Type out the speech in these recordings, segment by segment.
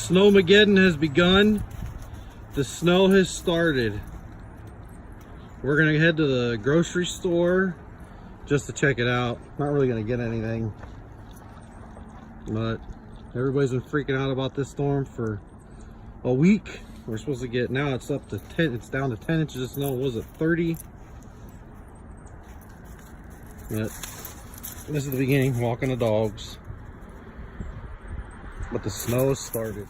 Snowmageddon has begun. The snow has started. We're gonna head to the grocery store just to check it out. Not really gonna get anything, but everybody's been freaking out about this storm for a week. We're supposed to get, now it's up to 10, it's down to 10 inches of snow. Was it 30? But this is the beginning, walking the dogs. But the snow has started.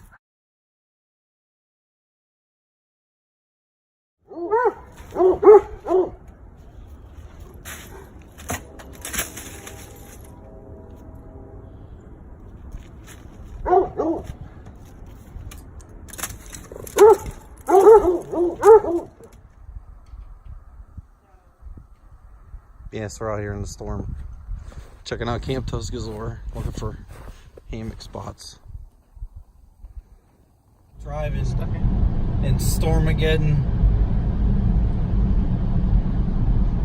Yes, we're out here in the storm, checking out Camp Tuscaloosa, looking for hammock spots. Drive is stuck in Stormageddon.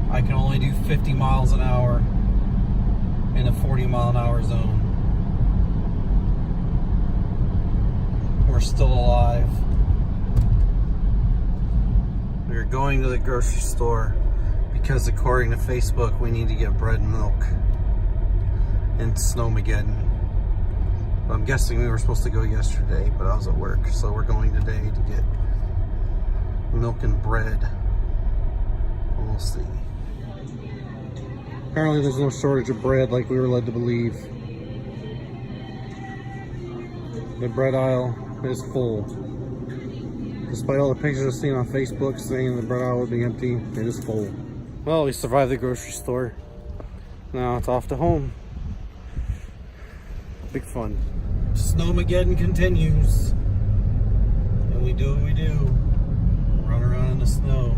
I can only do 50 miles an hour in a 40-mile-an-hour zone. We're still alive. We're going to the grocery store because according to Facebook, we need to get bread and milk in Snowmageddon. I'm guessing we were supposed to go yesterday, but I was at work, so we're going today to get milk and bread. We'll see. Apparently there's no shortage of bread like we were led to believe. The bread aisle is full. Despite all the pictures I've seen on Facebook saying the bread aisle would be empty, it is full. Well, we survived the grocery store. Now it's off to home. Big fun. Snowmageddon continues. And we do what we do. Run around in the snow.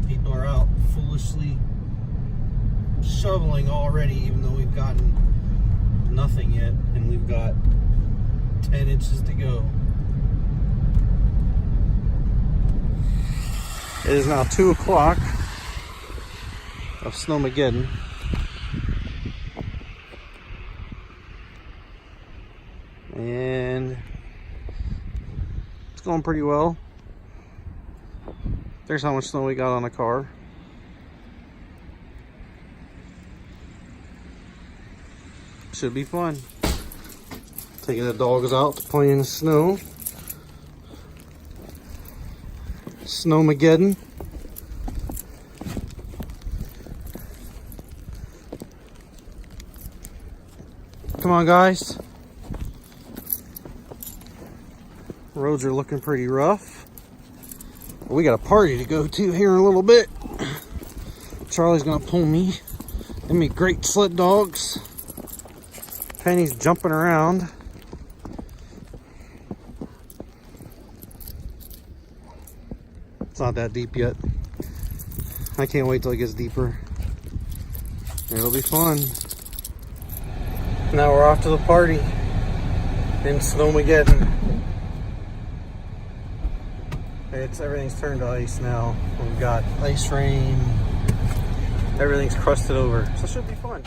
People are out foolishly shoveling already, even though we've gotten nothing yet. And we've got 10 inches to go. It is now 2 o'clock of Snowmageddon. And it's going pretty well. There's how much snow we got on the car. Should be fun. Taking the dogs out to play in the snow. Snowmageddon. Come on, guys. Roads are looking pretty rough. We got a party to go to here in a little bit. Charlie's gonna pull me. Them be great sled dogs. Penny's jumping around. It's not that deep yet. I can't wait till it gets deeper. It'll be fun. Now we're off to the party in Snowmageddon. Everything's turned to ice now. We've got ice rain. Everything's crusted over, so it should be fun.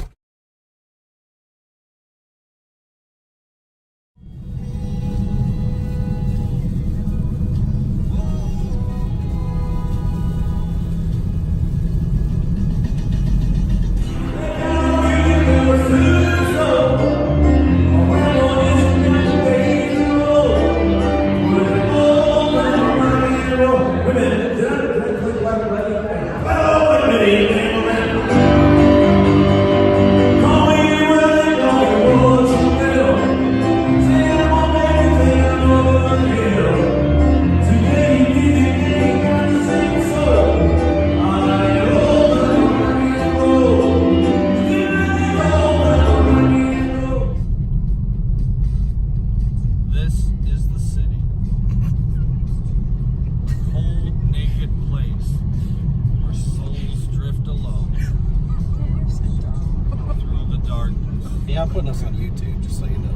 Yeah, I'm putting this on YouTube, just so you know.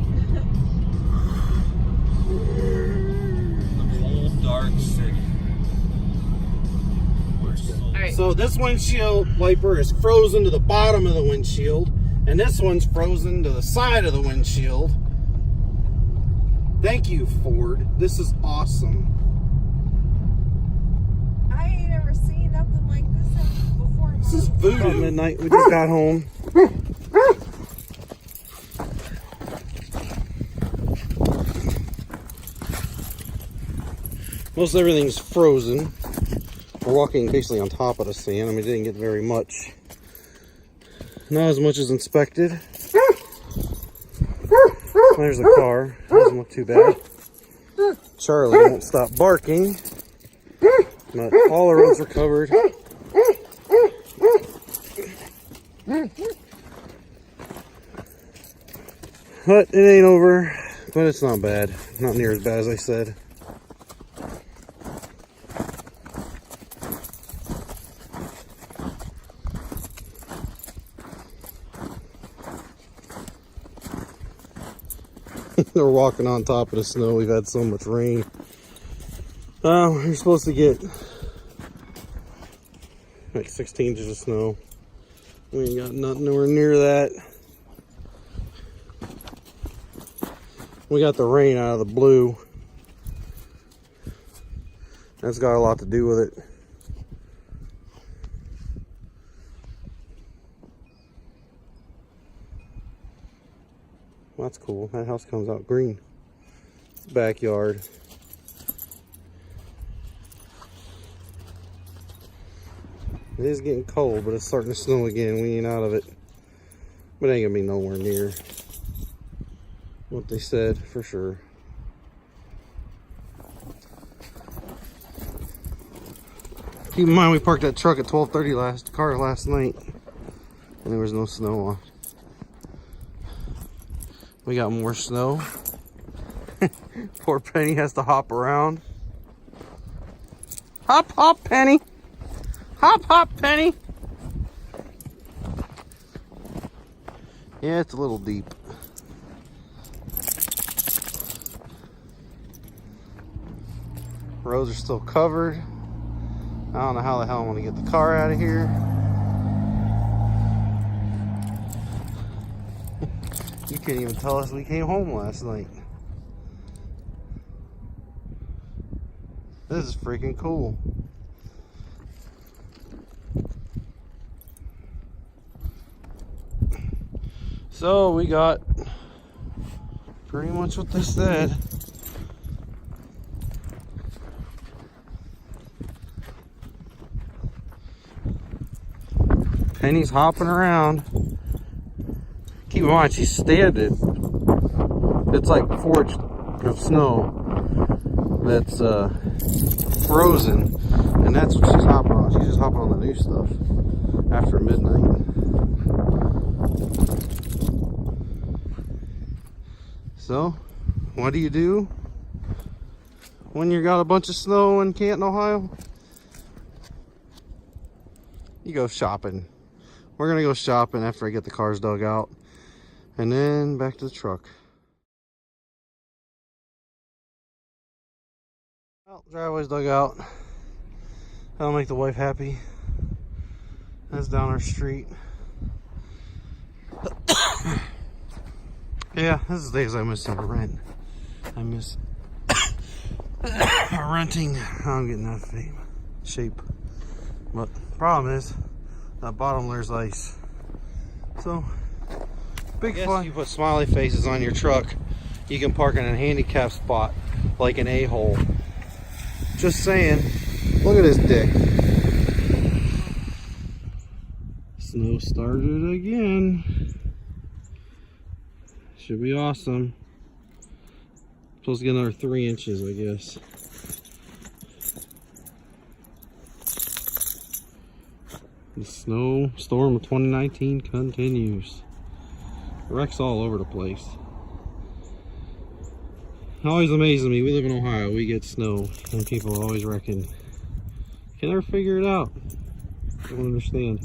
The cold, dark city. So this windshield wiper is frozen to the bottom of the windshield. And this one's frozen to the side of the windshield. Thank you, Ford. This is awesome. I ain't ever seen nothing like this before. This is voodoo. About midnight, we just got home. Most everything's frozen. We're walking basically on top of the sand. I mean, it didn't get very much. Not as much as inspected. There's the car. Doesn't look too bad. Charlie won't stop barking. But all the roads are covered. But it ain't over. But it's not bad. Not near as bad as I said. We're walking on top of the snow. We've had so much rain. We're supposed to get like 16 inches of snow. We ain't got nothing nowhere near that. We got the rain out of the blue. That's got a lot to do with it. Well, that's cool. That house comes out green. It's backyard. It is getting cold, but it's starting to snow again. We ain't out of it. But it ain't gonna be nowhere near what they said for sure. Keep in mind we parked that truck at 12:30 last night, and there was no snow on. We got more snow. Poor Penny has to hop around. Hop, hop, Penny. Hop, hop, Penny. Yeah, it's a little deep. Roads are still covered. I don't know how the hell I'm gonna get the car out of here. You can't even tell us we came home last night. This is freaking cool. So we got pretty much what they said. Penny's hopping around. Keep in mind, she's standing. It's like 4 inches of snow that's frozen, and that's what she's hopping on. She's just hopping on the new stuff after midnight. So, what do you do when you got a bunch of snow in Canton, Ohio? You go shopping. We're gonna go shopping after I get the cars dug out. And then back to the truck. Well, driveway's dug out. That'll make the wife happy. That's down our street. Yeah, this is the days I miss to rent. I miss renting. I'm getting out of shape. But the problem is, that bottom there's ice. So, big fun. If you put smiley faces on your truck, you can park in a handicap spot like an a-hole. Just saying. Look at this dick. Snow started again. Should be awesome. Supposed to get another 3 inches, I guess. The snowstorm of 2019 continues. Wrecks all over the place. It always amazes me. We live in Ohio. We get snow, and people are always wrecking. Can never figure it out. I don't understand.